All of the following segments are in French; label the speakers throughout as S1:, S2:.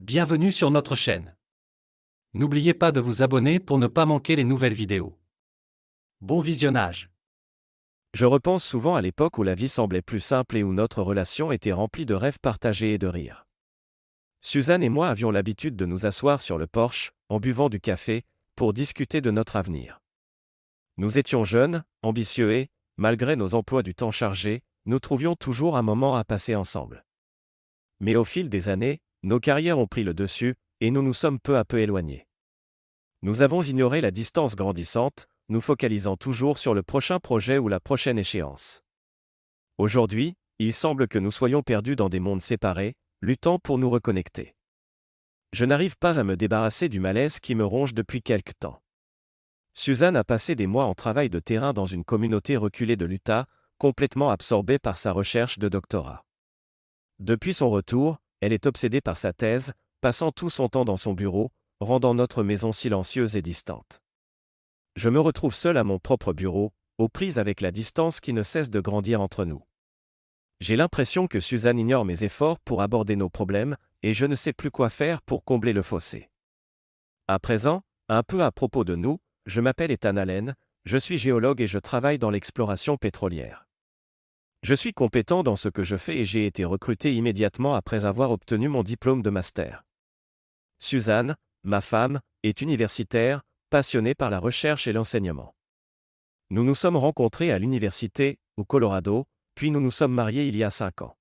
S1: Bienvenue sur notre chaîne. N'oubliez pas de vous abonner pour ne pas manquer les nouvelles vidéos. Bon visionnage.
S2: Je repense souvent à l'époque où la vie semblait plus simple et où notre relation était remplie de rêves partagés et de rires. Suzanne et moi avions l'habitude de nous asseoir sur le porche, en buvant du café, pour discuter de notre avenir. Nous étions jeunes, ambitieux et, malgré nos emplois du temps chargés, nous trouvions toujours un moment à passer ensemble. Mais au fil des années, nos carrières ont pris le dessus, et nous nous sommes peu à peu éloignés. Nous avons ignoré la distance grandissante, nous focalisant toujours sur le prochain projet ou la prochaine échéance. Aujourd'hui, il semble que nous soyons perdus dans des mondes séparés, luttant pour nous reconnecter. Je n'arrive pas à me débarrasser du malaise qui me ronge depuis quelque temps. Suzanne a passé des mois en travail de terrain dans une communauté reculée de l'Utah, complètement absorbée par sa recherche de doctorat. Depuis son retour, elle est obsédée par sa thèse, passant tout son temps dans son bureau, rendant notre maison silencieuse et distante. Je me retrouve seul à mon propre bureau, aux prises avec la distance qui ne cesse de grandir entre nous. J'ai l'impression que Suzanne ignore mes efforts pour aborder nos problèmes, et je ne sais plus quoi faire pour combler le fossé. À présent, un peu à propos de nous, je m'appelle Ethan Allen, je suis géologue et je travaille dans l'exploration pétrolière. Je suis compétent dans ce que je fais et j'ai été recruté immédiatement après avoir obtenu mon diplôme de master. Suzanne, ma femme, est universitaire, passionnée par la recherche et l'enseignement. Nous nous sommes rencontrés à l'université, au Colorado, puis nous nous sommes mariés il y a 5 ans.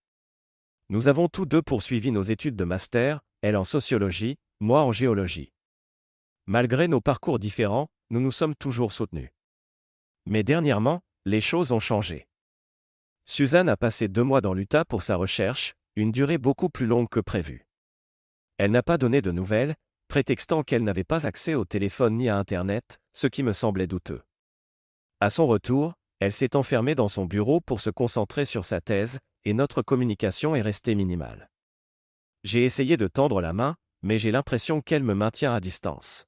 S2: Nous avons tous deux poursuivi nos études de master, elle en sociologie, moi en géologie. Malgré nos parcours différents, nous nous sommes toujours soutenus. Mais dernièrement, les choses ont changé. Suzanne a passé 2 mois dans l'Utah pour sa recherche, une durée beaucoup plus longue que prévu. Elle n'a pas donné de nouvelles, prétextant qu'elle n'avait pas accès au téléphone ni à Internet, ce qui me semblait douteux. À son retour, elle s'est enfermée dans son bureau pour se concentrer sur sa thèse, et notre communication est restée minimale. J'ai essayé de tendre la main, mais j'ai l'impression qu'elle me maintient à distance.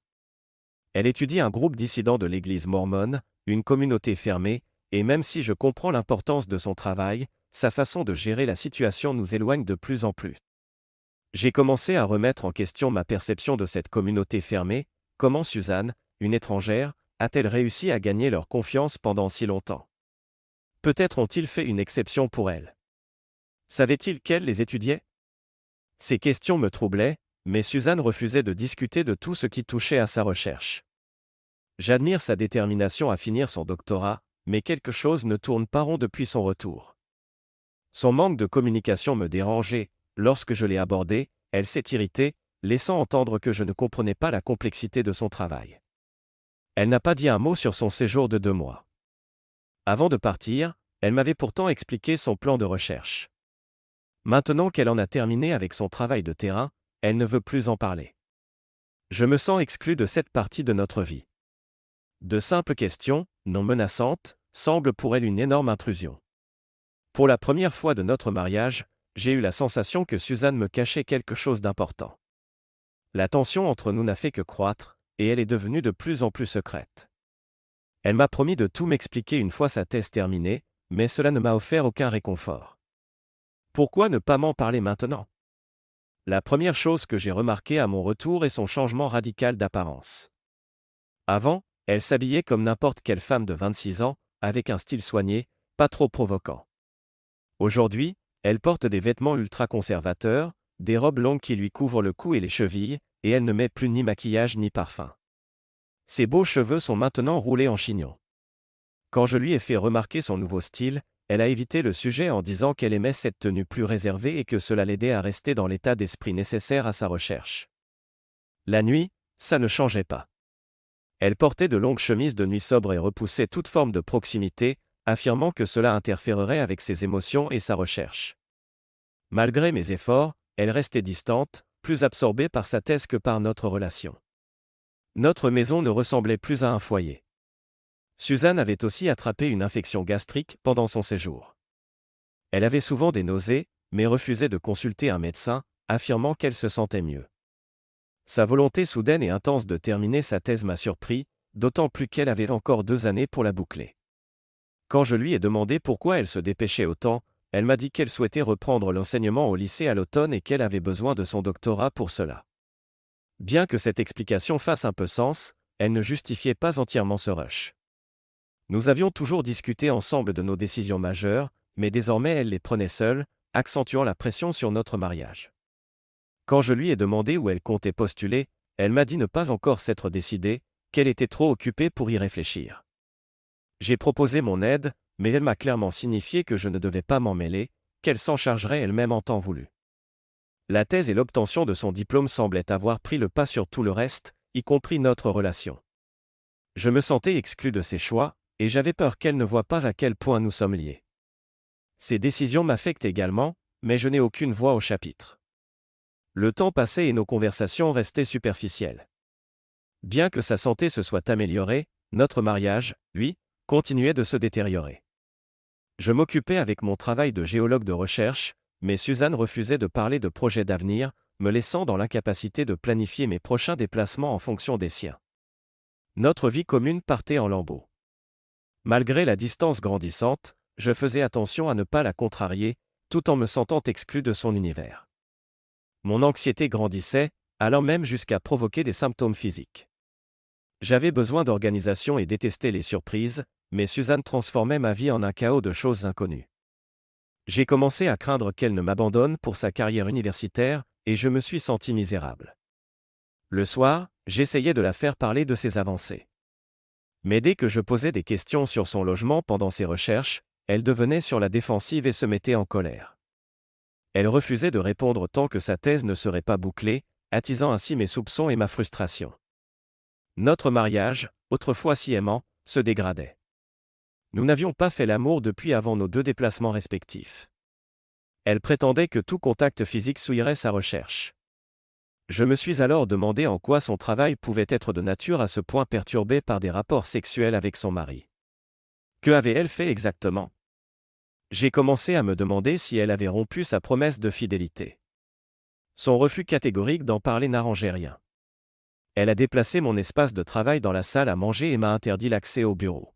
S2: Elle étudie un groupe dissidents de l'Église mormone, une communauté fermée, et même si je comprends l'importance de son travail, sa façon de gérer la situation nous éloigne de plus en plus. J'ai commencé à remettre en question ma perception de cette communauté fermée, comment Suzanne, une étrangère, a-t-elle réussi à gagner leur confiance pendant si longtemps? Peut-être ont-ils fait une exception pour elle. Savait-il qu'elle les étudiait? Ces questions me troublaient, mais Suzanne refusait de discuter de tout ce qui touchait à sa recherche. J'admire sa détermination à finir son doctorat, mais quelque chose ne tourne pas rond depuis son retour. Son manque de communication me dérangeait, lorsque je l'ai abordée, elle s'est irritée, laissant entendre que je ne comprenais pas la complexité de son travail. Elle n'a pas dit un mot sur son séjour de 2 mois. Avant de partir, elle m'avait pourtant expliqué son plan de recherche. Maintenant qu'elle en a terminé avec son travail de terrain, elle ne veut plus en parler. Je me sens exclu de cette partie de notre vie. De simples questions, non menaçantes, semblent pour elle une énorme intrusion. Pour la première fois de notre mariage, j'ai eu la sensation que Suzanne me cachait quelque chose d'important. La tension entre nous n'a fait que croître, et elle est devenue de plus en plus secrète. Elle m'a promis de tout m'expliquer une fois sa thèse terminée, mais cela ne m'a offert aucun réconfort. Pourquoi ne pas m'en parler maintenant? La première chose que j'ai remarquée à mon retour est son changement radical d'apparence. Avant, elle s'habillait comme n'importe quelle femme de 26 ans, avec un style soigné, pas trop provoquant. Aujourd'hui, elle porte des vêtements ultra-conservateurs, des robes longues qui lui couvrent le cou et les chevilles, et elle ne met plus ni maquillage ni parfum. Ses beaux cheveux sont maintenant roulés en chignon. Quand je lui ai fait remarquer son nouveau style, elle a évité le sujet en disant qu'elle aimait cette tenue plus réservée et que cela l'aidait à rester dans l'état d'esprit nécessaire à sa recherche. La nuit, ça ne changeait pas. Elle portait de longues chemises de nuit sobres et repoussait toute forme de proximité, affirmant que cela interférerait avec ses émotions et sa recherche. Malgré mes efforts, elle restait distante, plus absorbée par sa thèse que par notre relation. Notre maison ne ressemblait plus à un foyer. Suzanne avait aussi attrapé une infection gastrique pendant son séjour. Elle avait souvent des nausées, mais refusait de consulter un médecin, affirmant qu'elle se sentait mieux. Sa volonté soudaine et intense de terminer sa thèse m'a surpris, d'autant plus qu'elle avait encore 2 années pour la boucler. Quand je lui ai demandé pourquoi elle se dépêchait autant, Elle m'a dit qu'elle souhaitait reprendre l'enseignement au lycée à l'automne et qu'elle avait besoin de son doctorat pour cela. Bien que cette explication fasse un peu sens, elle ne justifiait pas entièrement ce rush. Nous avions toujours discuté ensemble de nos décisions majeures, mais désormais elle les prenait seule, accentuant la pression sur notre mariage. Quand je lui ai demandé où elle comptait postuler, elle m'a dit ne pas encore s'être décidée, qu'elle était trop occupée pour y réfléchir. J'ai proposé mon aide, mais elle m'a clairement signifié que je ne devais pas m'en mêler, qu'elle s'en chargerait elle-même en temps voulu. La thèse et l'obtention de son diplôme semblaient avoir pris le pas sur tout le reste, y compris notre relation. Je me sentais exclu de ses choix, et j'avais peur qu'elle ne voie pas à quel point nous sommes liés. Ces décisions m'affectent également, mais je n'ai aucune voix au chapitre. Le temps passait et nos conversations restaient superficielles. Bien que sa santé se soit améliorée, notre mariage, lui, continuait de se détériorer. Je m'occupais avec mon travail de géologue de recherche, mais Suzanne refusait de parler de projets d'avenir, me laissant dans l'incapacité de planifier mes prochains déplacements en fonction des siens. Notre vie commune partait en lambeaux. Malgré la distance grandissante, je faisais attention à ne pas la contrarier, tout en me sentant exclu de son univers. Mon anxiété grandissait, allant même jusqu'à provoquer des symptômes physiques. J'avais besoin d'organisation et détestais les surprises, mais Suzanne transformait ma vie en un chaos de choses inconnues. J'ai commencé à craindre qu'elle ne m'abandonne pour sa carrière universitaire, et je me suis senti misérable. Le soir, j'essayais de la faire parler de ses avancées. Mais dès que je posais des questions sur son logement pendant ses recherches, elle devenait sur la défensive et se mettait en colère. Elle refusait de répondre tant que sa thèse ne serait pas bouclée, attisant ainsi mes soupçons et ma frustration. Notre mariage, autrefois si aimant, se dégradait. Nous n'avions pas fait l'amour depuis avant nos 2 déplacements respectifs. Elle prétendait que tout contact physique souillerait sa recherche. Je me suis alors demandé en quoi son travail pouvait être de nature à ce point perturbé par des rapports sexuels avec son mari. Que avait-elle fait exactement? J'ai commencé à me demander si elle avait rompu sa promesse de fidélité. Son refus catégorique d'en parler n'arrangeait rien. Elle a déplacé mon espace de travail dans la salle à manger et m'a interdit l'accès au bureau.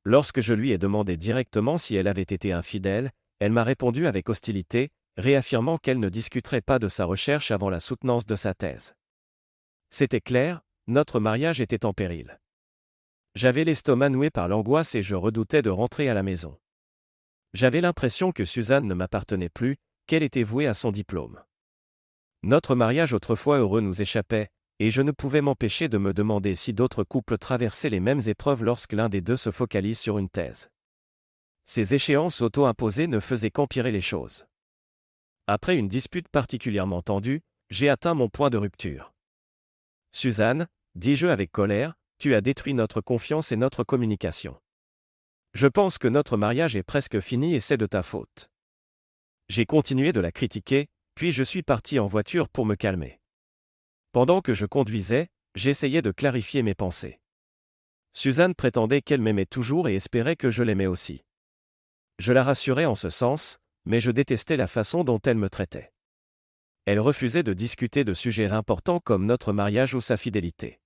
S2: Lorsque je lui ai demandé directement si elle avait été infidèle, elle m'a répondu avec hostilité, réaffirmant qu'elle ne discuterait pas de sa recherche avant la soutenance de sa thèse. C'était clair, notre mariage était en péril. J'avais l'estomac noué par l'angoisse et je redoutais de rentrer à la maison. J'avais l'impression que Suzanne ne m'appartenait plus, qu'elle était vouée à son diplôme. Notre mariage autrefois heureux nous échappait, et je ne pouvais m'empêcher de me demander si d'autres couples traversaient les mêmes épreuves lorsque l'un des deux se focalise sur une thèse. Ces échéances auto-imposées ne faisaient qu'empirer les choses. Après une dispute particulièrement tendue, j'ai atteint mon point de rupture. « Suzanne, dis-je avec colère, tu as détruit notre confiance et notre communication. Je pense que notre mariage est presque fini et c'est de ta faute. » J'ai continué de la critiquer, puis je suis parti en voiture pour me calmer. Pendant que je conduisais, j'essayais de clarifier mes pensées. Suzanne prétendait qu'elle m'aimait toujours et espérait que je l'aimais aussi. Je la rassurais en ce sens, mais je détestais la façon dont elle me traitait. Elle refusait de discuter de sujets importants comme notre mariage ou sa fidélité.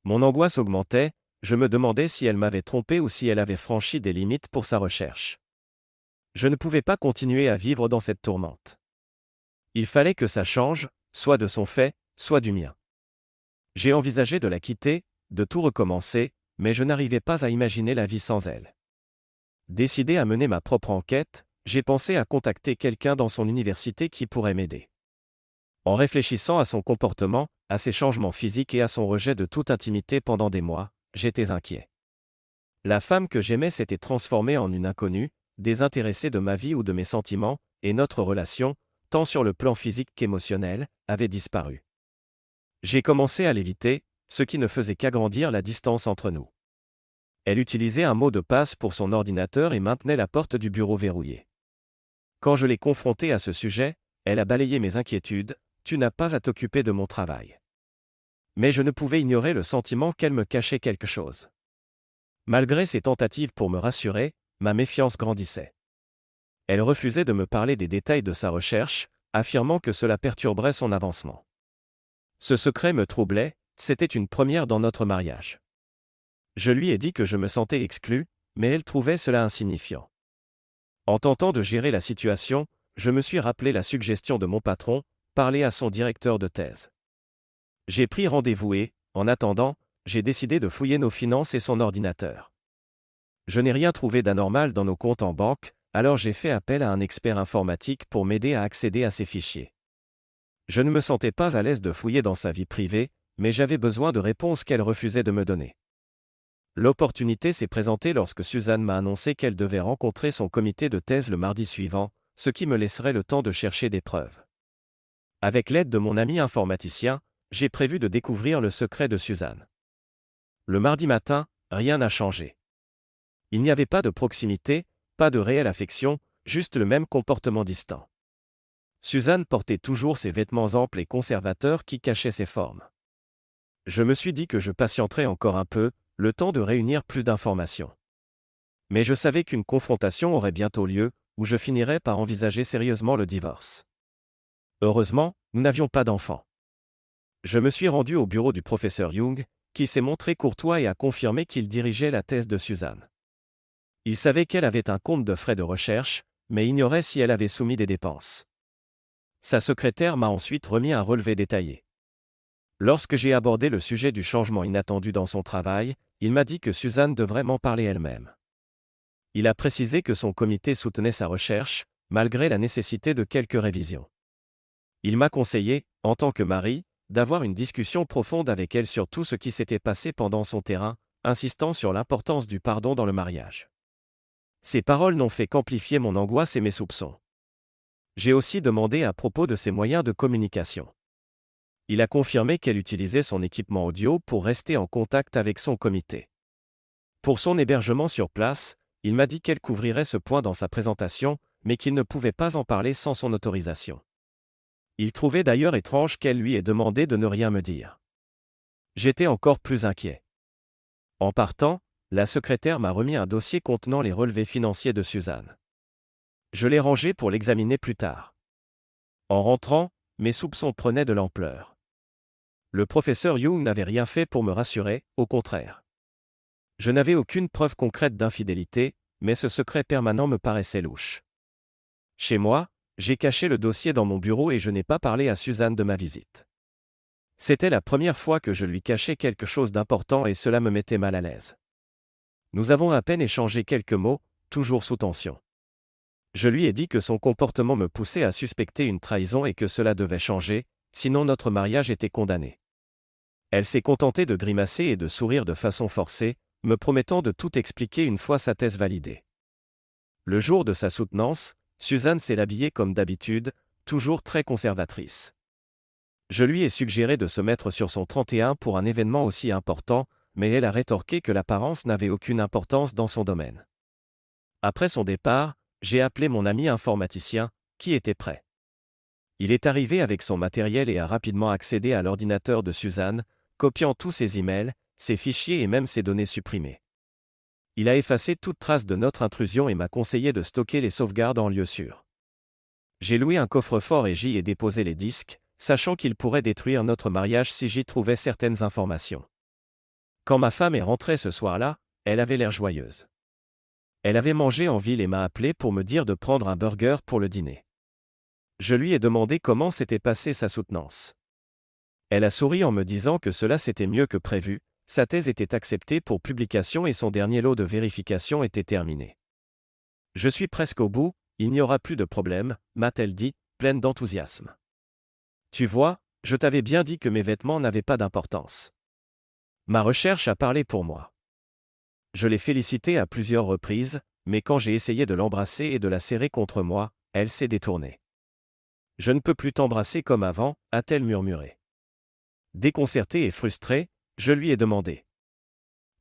S2: Mon angoisse augmentait, je me demandais si elle m'avait trompé ou si elle avait franchi des limites pour sa recherche. Je ne pouvais pas continuer à vivre dans cette tourmente. Il fallait que ça change, soit de son fait, soit du mien. J'ai envisagé de la quitter, de tout recommencer, mais je n'arrivais pas à imaginer la vie sans elle. Décidé à mener ma propre enquête, j'ai pensé à contacter quelqu'un dans son université qui pourrait m'aider. En réfléchissant à son comportement, à ses changements physiques et à son rejet de toute intimité pendant des mois, j'étais inquiet. La femme que j'aimais s'était transformée en une inconnue, désintéressée de ma vie ou de mes sentiments, et notre relation, tant sur le plan physique qu'émotionnel, avait disparu. J'ai commencé à l'éviter, ce qui ne faisait qu'agrandir la distance entre nous. Elle utilisait un mot de passe pour son ordinateur et maintenait la porte du bureau verrouillée. Quand je l'ai confrontée à ce sujet, elle a balayé mes inquiétudes, « Tu n'as pas à t'occuper de mon travail. » Mais je ne pouvais ignorer le sentiment qu'elle me cachait quelque chose. Malgré ses tentatives pour me rassurer, ma méfiance grandissait. Elle refusait de me parler des détails de sa recherche, affirmant que cela perturberait son avancement. Ce secret me troublait, c'était une première dans notre mariage. Je lui ai dit que je me sentais exclu, mais elle trouvait cela insignifiant. En tentant de gérer la situation, je me suis rappelé la suggestion de mon patron, parler à son directeur de thèse. J'ai pris rendez-vous et, en attendant, j'ai décidé de fouiller nos finances et son ordinateur. Je n'ai rien trouvé d'anormal dans nos comptes en banque, alors j'ai fait appel à un expert informatique pour m'aider à accéder à ces fichiers. Je ne me sentais pas à l'aise de fouiller dans sa vie privée, mais j'avais besoin de réponses qu'elle refusait de me donner. L'opportunité s'est présentée lorsque Suzanne m'a annoncé qu'elle devait rencontrer son comité de thèse le mardi suivant, ce qui me laisserait le temps de chercher des preuves. Avec l'aide de mon ami informaticien, j'ai prévu de découvrir le secret de Suzanne. Le mardi matin, rien n'a changé. Il n'y avait pas de proximité, pas de réelle affection, juste le même comportement distant. Suzanne portait toujours ses vêtements amples et conservateurs qui cachaient ses formes. Je me suis dit que je patienterais encore un peu, le temps de réunir plus d'informations. Mais je savais qu'une confrontation aurait bientôt lieu, où je finirais par envisager sérieusement le divorce. Heureusement, nous n'avions pas d'enfants. Je me suis rendu au bureau du professeur Young, qui s'est montré courtois et a confirmé qu'il dirigeait la thèse de Suzanne. Il savait qu'elle avait un compte de frais de recherche, mais ignorait si elle avait soumis des dépenses. Sa secrétaire m'a ensuite remis un relevé détaillé. Lorsque j'ai abordé le sujet du changement inattendu dans son travail, il m'a dit que Suzanne devrait m'en parler elle-même. Il a précisé que son comité soutenait sa recherche, malgré la nécessité de quelques révisions. Il m'a conseillé, en tant que mari, d'avoir une discussion profonde avec elle sur tout ce qui s'était passé pendant son terrain, insistant sur l'importance du pardon dans le mariage. Ces paroles n'ont fait qu'amplifier mon angoisse et mes soupçons. J'ai aussi demandé à propos de ses moyens de communication. Il a confirmé qu'elle utilisait son équipement audio pour rester en contact avec son comité. Pour son hébergement sur place, il m'a dit qu'elle couvrirait ce point dans sa présentation, mais qu'il ne pouvait pas en parler sans son autorisation. Il trouvait d'ailleurs étrange qu'elle lui ait demandé de ne rien me dire. J'étais encore plus inquiet. En partant, la secrétaire m'a remis un dossier contenant les relevés financiers de Suzanne. Je l'ai rangé pour l'examiner plus tard. En rentrant, mes soupçons prenaient de l'ampleur. Le professeur Young n'avait rien fait pour me rassurer, au contraire. Je n'avais aucune preuve concrète d'infidélité, mais ce secret permanent me paraissait louche. Chez moi, j'ai caché le dossier dans mon bureau et je n'ai pas parlé à Suzanne de ma visite. C'était la première fois que je lui cachais quelque chose d'important et cela me mettait mal à l'aise. Nous avons à peine échangé quelques mots, toujours sous tension. Je lui ai dit que son comportement me poussait à suspecter une trahison et que cela devait changer, sinon notre mariage était condamné. Elle s'est contentée de grimacer et de sourire de façon forcée, me promettant de tout expliquer une fois sa thèse validée. Le jour de sa soutenance, Suzanne s'est habillée comme d'habitude, toujours très conservatrice. Je lui ai suggéré de se mettre sur son 31 pour un événement aussi important, mais elle a rétorqué que l'apparence n'avait aucune importance dans son domaine. Après son départ, j'ai appelé mon ami informaticien, qui était prêt. Il est arrivé avec son matériel et a rapidement accédé à l'ordinateur de Suzanne, copiant tous ses emails, ses fichiers et même ses données supprimées. Il a effacé toute trace de notre intrusion et m'a conseillé de stocker les sauvegardes en lieu sûr. J'ai loué un coffre-fort et j'y ai déposé les disques, sachant qu'il pourrait détruire notre mariage si j'y trouvais certaines informations. Quand ma femme est rentrée ce soir-là, elle avait l'air joyeuse. Elle avait mangé en ville et m'a appelé pour me dire de prendre un burger pour le dîner. Je lui ai demandé comment s'était passée sa soutenance. Elle a souri en me disant que cela s'était mieux que prévu, sa thèse était acceptée pour publication et son dernier lot de vérification était terminé. Je suis presque au bout, il n'y aura plus de problème, m'a-t-elle dit, pleine d'enthousiasme. Tu vois, je t'avais bien dit que mes vêtements n'avaient pas d'importance. Ma recherche a parlé pour moi. Je l'ai félicitée à plusieurs reprises, mais quand j'ai essayé de l'embrasser et de la serrer contre moi, elle s'est détournée. Je ne peux plus t'embrasser comme avant, a-t-elle murmuré. Déconcerté et frustré, je lui ai demandé.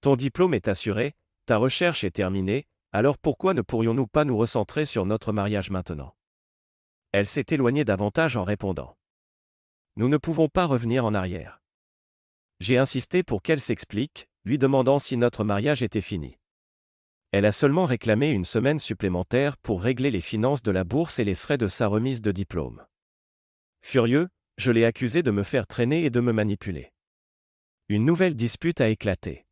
S2: Ton diplôme est assuré, ta recherche est terminée, alors pourquoi ne pourrions-nous pas nous recentrer sur notre mariage maintenant? Elle s'est éloignée davantage en répondant. Nous ne pouvons pas revenir en arrière. J'ai insisté pour qu'elle s'explique, lui demandant si notre mariage était fini. Elle a seulement réclamé une semaine supplémentaire pour régler les finances de la bourse et les frais de sa remise de diplôme. Furieux, je l'ai accusé de me faire traîner et de me manipuler. Une nouvelle dispute a éclaté.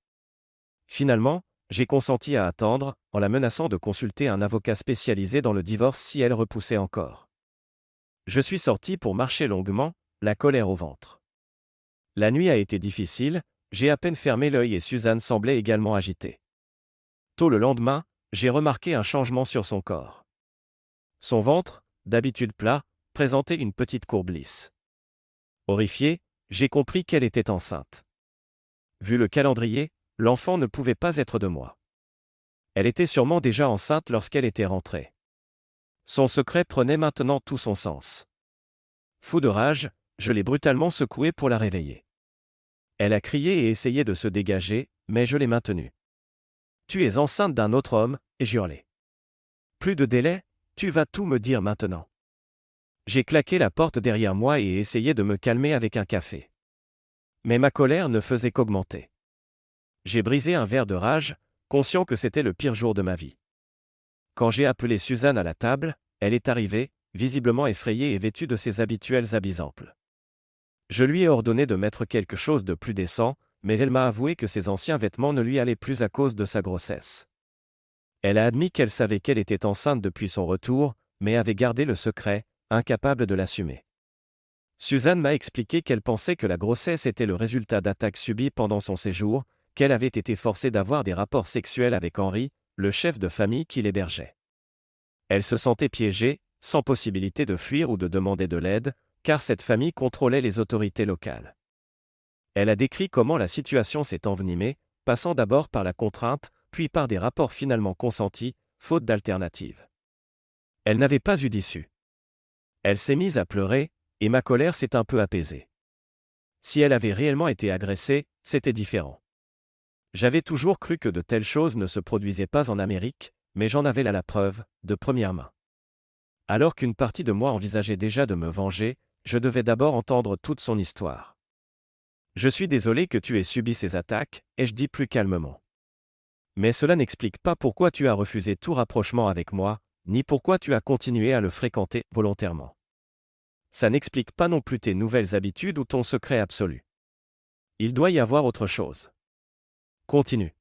S2: Finalement, J'ai consenti à attendre, en la menaçant de consulter un avocat spécialisé dans le divorce si elle repoussait encore. Je suis sorti pour marcher longuement, la colère au ventre. La nuit a été difficile, j'ai à peine fermé l'œil et Suzanne semblait également agitée. Tôt le lendemain, j'ai remarqué un changement sur son corps. Son ventre, d'habitude plat, présentait une petite courbe lisse. Horrifié, j'ai compris qu'elle était enceinte. Vu le calendrier, l'enfant ne pouvait pas être de moi. Elle était sûrement déjà enceinte lorsqu'elle était rentrée. Son secret prenait maintenant tout son sens. Fou de rage, je l'ai brutalement secouée pour la réveiller. Elle a crié et essayé de se dégager, mais je l'ai maintenue. « Tu es enceinte d'un autre homme », ai-je hurlé. « Plus de délai, tu vas tout me dire maintenant. » J'ai claqué la porte derrière moi et essayé de me calmer avec un café. Mais ma colère ne faisait qu'augmenter. J'ai brisé un verre de rage, conscient que c'était le pire jour de ma vie. Quand j'ai appelé Suzanne à la table, elle est arrivée, visiblement effrayée et vêtue de ses habituels habits amples. Je lui ai ordonné de mettre quelque chose de plus décent, mais elle m'a avoué que ses anciens vêtements ne lui allaient plus à cause de sa grossesse. Elle a admis qu'elle savait qu'elle était enceinte depuis son retour, mais avait gardé le secret, incapable de l'assumer. Suzanne m'a expliqué qu'elle pensait que la grossesse était le résultat d'attaques subies pendant son séjour, qu'elle avait été forcée d'avoir des rapports sexuels avec Henri, le chef de famille qui l'hébergeait. Elle se sentait piégée, sans possibilité de fuir ou de demander de l'aide, car cette famille contrôlait les autorités locales. Elle a décrit comment la situation s'est envenimée, passant d'abord par la contrainte, puis par des rapports finalement consentis, faute d'alternative. Elle n'avait pas eu d'issue. Elle s'est mise à pleurer, et ma colère s'est un peu apaisée. Si elle avait réellement été agressée, c'était différent. J'avais toujours cru que de telles choses ne se produisaient pas en Amérique, mais j'en avais là la preuve, de première main. Alors qu'une partie de moi envisageait déjà de me venger, je devais d'abord entendre toute son histoire. « Je suis désolé que tu aies subi ces attaques », ai-je dit plus calmement. Mais cela n'explique pas pourquoi tu as refusé tout rapprochement avec moi, ni pourquoi tu as continué à le fréquenter volontairement. Ça n'explique pas non plus tes nouvelles habitudes ou ton secret absolu. Il doit y avoir autre chose. Continue.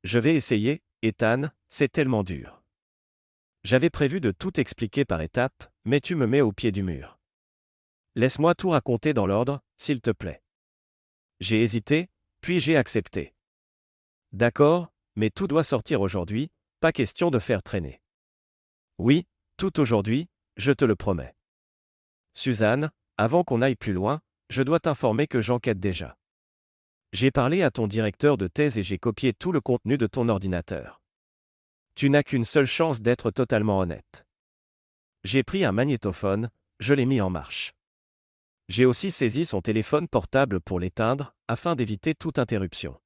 S2: Je vais essayer, Ethan, c'est tellement dur. J'avais prévu de tout expliquer par étapes, mais tu me mets au pied du mur. Laisse-moi tout raconter dans l'ordre, s'il te plaît. J'ai hésité, puis j'ai accepté. D'accord, mais tout doit sortir aujourd'hui, pas question de faire traîner. Oui, tout aujourd'hui, je te le promets. Suzanne, avant qu'on aille plus loin, je dois t'informer que j'enquête déjà. J'ai parlé à ton directeur de thèse et j'ai copié tout le contenu de ton ordinateur. Tu n'as qu'une seule chance d'être totalement honnête. J'ai pris un magnétophone, je l'ai mis en marche. J'ai aussi saisi son téléphone portable pour l'éteindre, afin d'éviter toute interruption.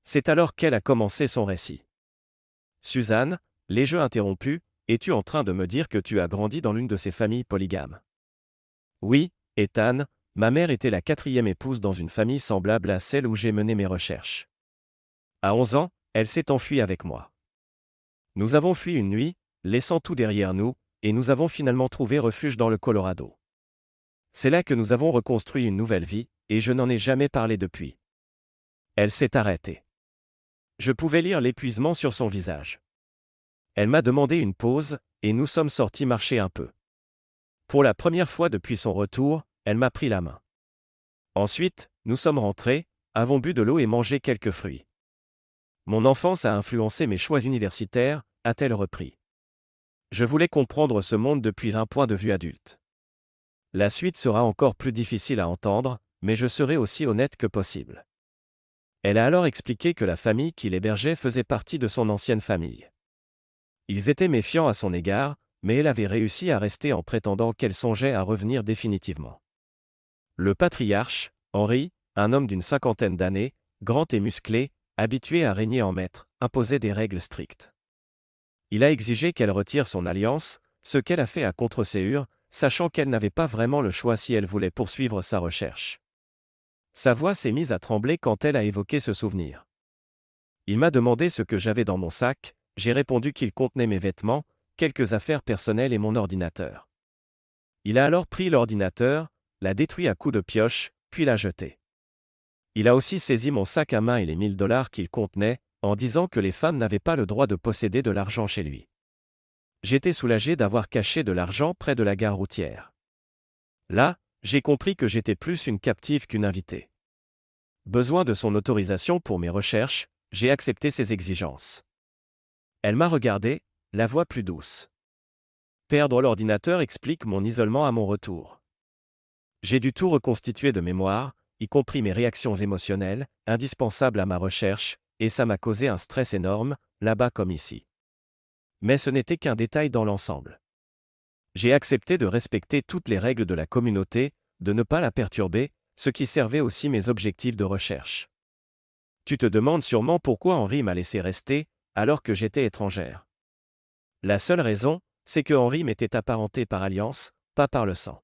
S2: C'est alors qu'elle a commencé son récit. Suzanne, les jeux interrompus, es-tu en train de me dire que tu as grandi dans l'une de ces familles polygames? Oui, Ethan, ma mère était la 4e épouse dans une famille semblable à celle où j'ai mené mes recherches. À 11 ans, elle s'est enfuie avec moi. Nous avons fui une nuit, laissant tout derrière nous, et nous avons finalement trouvé refuge dans le Colorado. C'est là que nous avons reconstruit une nouvelle vie, et je n'en ai jamais parlé depuis. Elle s'est arrêtée. Je pouvais lire l'épuisement sur son visage. Elle m'a demandé une pause, et nous sommes sortis marcher un peu. Pour la première fois depuis son retour, elle m'a pris la main. Ensuite, nous sommes rentrés, avons bu de l'eau et mangé quelques fruits. Mon enfance a influencé mes choix universitaires, a-t-elle repris. Je voulais comprendre ce monde depuis un point de vue adulte. La suite sera encore plus difficile à entendre, mais je serai aussi honnête que possible. Elle a alors expliqué que la famille qui l'hébergeait faisait partie de son ancienne famille. Ils étaient méfiants à son égard, mais elle avait réussi à rester en prétendant qu'elle songeait à revenir définitivement. Le patriarche, Henri, un homme d'une 50aine d'années, grand et musclé, habitué à régner en maître, imposait des règles strictes. Il a exigé qu'elle retire son alliance, ce qu'elle a fait à contre-séhur, sachant qu'elle n'avait pas vraiment le choix si elle voulait poursuivre sa recherche. Sa voix s'est mise à trembler quand elle a évoqué ce souvenir. Il m'a demandé ce que j'avais dans mon sac, j'ai répondu qu'il contenait mes vêtements, quelques affaires personnelles et mon ordinateur. Il a alors pris l'ordinateur, l'a détruit à coups de pioche, puis l'a jeté. Il a aussi saisi mon sac à main et les $1000 qu'il contenait, en disant que les femmes n'avaient pas le droit de posséder de l'argent chez lui. J'étais soulagé d'avoir caché de l'argent près de la gare routière. Là, j'ai compris que j'étais plus une captive qu'une invitée. Besoin de son autorisation pour mes recherches, j'ai accepté ses exigences. Elle m'a regardé, la voix plus douce. Perdre l'ordinateur explique mon isolement à mon retour. J'ai dû tout reconstituer de mémoire, y compris mes réactions émotionnelles, indispensables à ma recherche, et ça m'a causé un stress énorme, là-bas comme ici. Mais ce n'était qu'un détail dans l'ensemble. J'ai accepté de respecter toutes les règles de la communauté, de ne pas la perturber, ce qui servait aussi mes objectifs de recherche. Tu te demandes sûrement pourquoi Henri m'a laissé rester, alors que j'étais étrangère. La seule raison, c'est que Henri m'était apparenté par alliance, pas par le sang.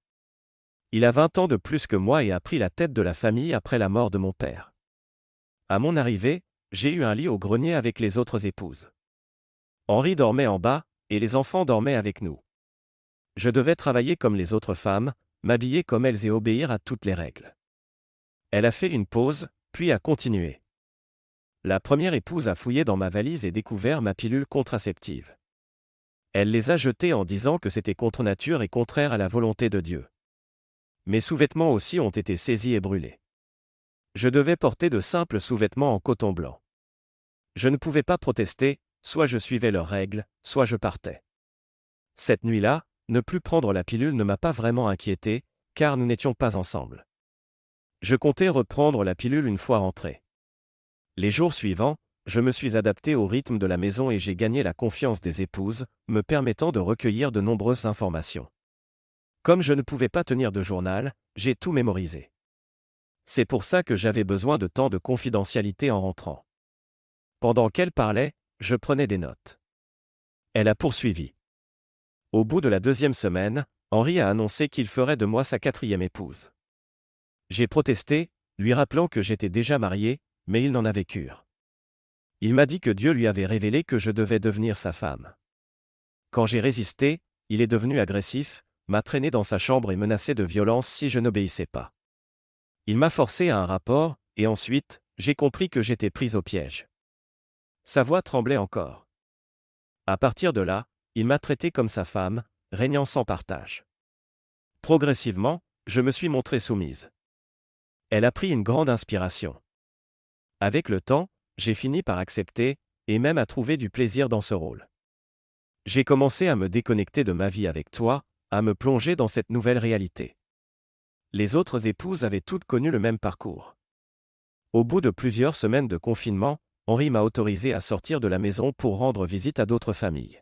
S2: Il a 20 ans de plus que moi et a pris la tête de la famille après la mort de mon père. À mon arrivée, j'ai eu un lit au grenier avec les autres épouses. Henri dormait en bas, et les enfants dormaient avec nous. Je devais travailler comme les autres femmes, m'habiller comme elles et obéir à toutes les règles. Elle a fait une pause, puis a continué. La première épouse a fouillé dans ma valise et découvert ma pilule contraceptive. Elle les a jetées en disant que c'était contre nature et contraire à la volonté de Dieu. Mes sous-vêtements aussi ont été saisis et brûlés. Je devais porter de simples sous-vêtements en coton blanc. Je ne pouvais pas protester, soit je suivais leurs règles, soit je partais. Cette nuit-là, ne plus prendre la pilule ne m'a pas vraiment inquiété, car nous n'étions pas ensemble. Je comptais reprendre la pilule une fois rentré. Les jours suivants, je me suis adapté au rythme de la maison et j'ai gagné la confiance des épouses, me permettant de recueillir de nombreuses informations. Comme je ne pouvais pas tenir de journal, j'ai tout mémorisé. C'est pour ça que j'avais besoin de temps de confidentialité en rentrant. Pendant qu'elle parlait, je prenais des notes. Elle a poursuivi. Au bout de la 2e semaine, Henri a annoncé qu'il ferait de moi sa 4e épouse. J'ai protesté, lui rappelant que j'étais déjà marié, mais il n'en avait cure. Il m'a dit que Dieu lui avait révélé que je devais devenir sa femme. Quand j'ai résisté, il est devenu agressif, m'a traîné dans sa chambre et menacé de violence si je n'obéissais pas. Il m'a forcé à un rapport, et ensuite, j'ai compris que j'étais pris au piège. Sa voix tremblait encore. À partir de là, il m'a traité comme sa femme, régnant sans partage. Progressivement, je me suis montrée soumise. Elle a pris une grande inspiration. Avec le temps, j'ai fini par accepter, et même à trouver du plaisir dans ce rôle. J'ai commencé à me déconnecter de ma vie avec toi, à me plonger dans cette nouvelle réalité. Les autres épouses avaient toutes connu le même parcours. Au bout de plusieurs semaines de confinement, Henri m'a autorisé à sortir de la maison pour rendre visite à d'autres familles.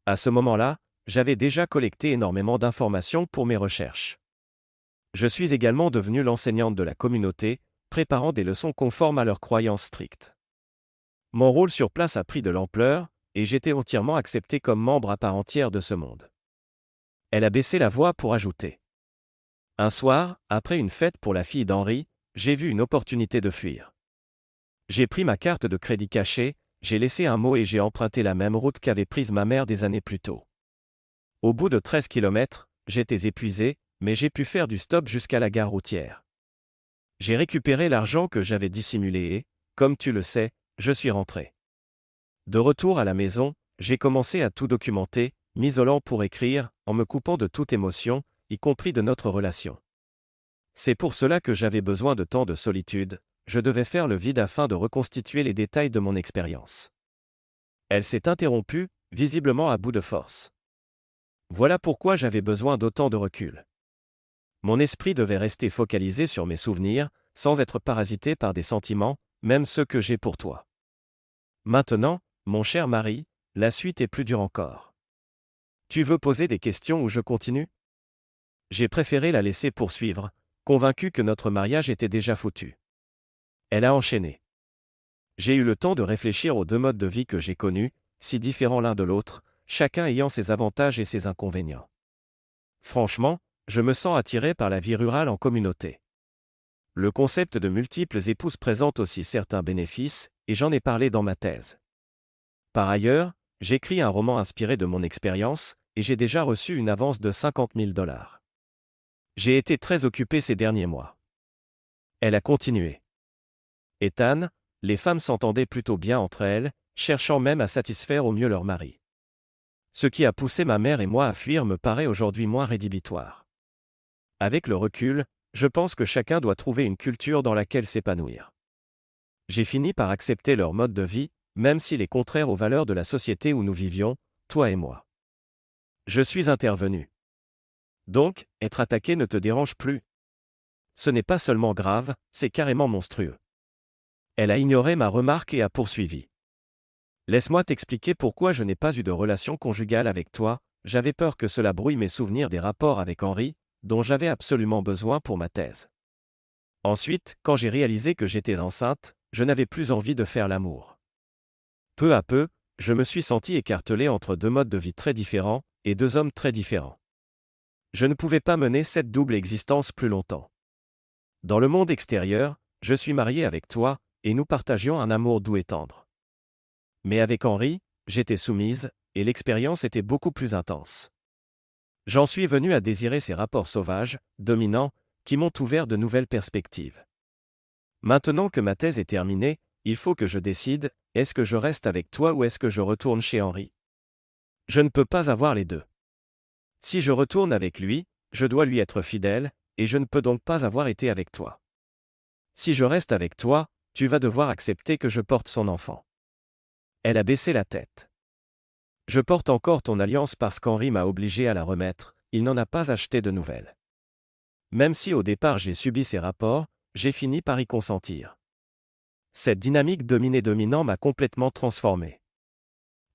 S2: À ce moment-là, j'avais déjà collecté énormément d'informations pour mes recherches. Je suis également devenue l'enseignante de la communauté, préparant des leçons conformes à leurs croyances strictes. Mon rôle sur place a pris de l'ampleur, et j'étais entièrement accepté comme membre à part entière de ce monde. Elle a baissé la voix pour ajouter. Un soir, après une fête pour la fille d'Henri, j'ai vu une opportunité de fuir. J'ai pris ma carte de crédit cachée, j'ai laissé un mot et j'ai emprunté la même route qu'avait prise ma mère des années plus tôt. Au bout de 13 kilomètres, j'étais épuisé, mais j'ai pu faire du stop jusqu'à la gare routière. J'ai récupéré l'argent que j'avais dissimulé et, comme tu le sais, je suis rentré. De retour à la maison, j'ai commencé à tout documenter, m'isolant pour écrire, en me coupant de toute émotion, y compris de notre relation. C'est pour cela que j'avais besoin de temps de solitude, je devais faire le vide afin de reconstituer les détails de mon expérience. Elle s'est interrompue, visiblement à bout de force. Voilà pourquoi j'avais besoin d'autant de recul. Mon esprit devait rester focalisé sur mes souvenirs, sans être parasité par des sentiments, même ceux que j'ai pour toi. Maintenant, mon cher mari, la suite est plus dure encore. Tu veux poser des questions ou je continue ? J'ai préféré la laisser poursuivre, convaincu que notre mariage était déjà foutu. Elle a enchaîné. J'ai eu le temps de réfléchir aux 2 modes de vie que j'ai connus, si différents l'un de l'autre, chacun ayant ses avantages et ses inconvénients. Franchement, je me sens attiré par la vie rurale en communauté. Le concept de multiples épouses présente aussi certains bénéfices, et j'en ai parlé dans ma thèse. Par ailleurs, j'écris un roman inspiré de mon expérience, et j'ai déjà reçu une avance de $50 000. J'ai été très occupé ces derniers mois. Elle a continué. Ethan, les femmes s'entendaient plutôt bien entre elles, cherchant même à satisfaire au mieux leur mari. Ce qui a poussé ma mère et moi à fuir me paraît aujourd'hui moins rédhibitoire. Avec le recul, je pense que chacun doit trouver une culture dans laquelle s'épanouir. J'ai fini par accepter leur mode de vie, même s'il est contraire aux valeurs de la société où nous vivions, toi et moi. Je suis intervenu. Donc, être attaqué ne te dérange plus. Ce n'est pas seulement grave, c'est carrément monstrueux. Elle a ignoré ma remarque et a poursuivi. Laisse-moi t'expliquer pourquoi je n'ai pas eu de relation conjugale avec toi, j'avais peur que cela brouille mes souvenirs des rapports avec Henri, dont j'avais absolument besoin pour ma thèse. Ensuite, quand j'ai réalisé que j'étais enceinte, je n'avais plus envie de faire l'amour. Peu à peu, je me suis senti écartelé entre deux modes de vie très différents, et deux hommes très différents. Je ne pouvais pas mener cette double existence plus longtemps. Dans le monde extérieur, je suis marié avec toi, et nous partagions un amour doux et tendre. Mais avec Henri, j'étais soumise, et l'expérience était beaucoup plus intense. J'en suis venu à désirer ces rapports sauvages, dominants, qui m'ont ouvert de nouvelles perspectives. Maintenant que ma thèse est terminée, il faut que je décide, est-ce que je reste avec toi ou est-ce que je retourne chez Henri? Je ne peux pas avoir les deux. Si je retourne avec lui, je dois lui être fidèle, et je ne peux donc pas avoir été avec toi. Si je reste avec toi, tu vas devoir accepter que je porte son enfant. Elle a baissé la tête. Je porte encore ton alliance parce qu'Henri m'a obligé à la remettre, il n'en a pas acheté de nouvelles. Même si au départ j'ai subi ces rapports, j'ai fini par y consentir. Cette dynamique dominé-dominant m'a complètement transformé.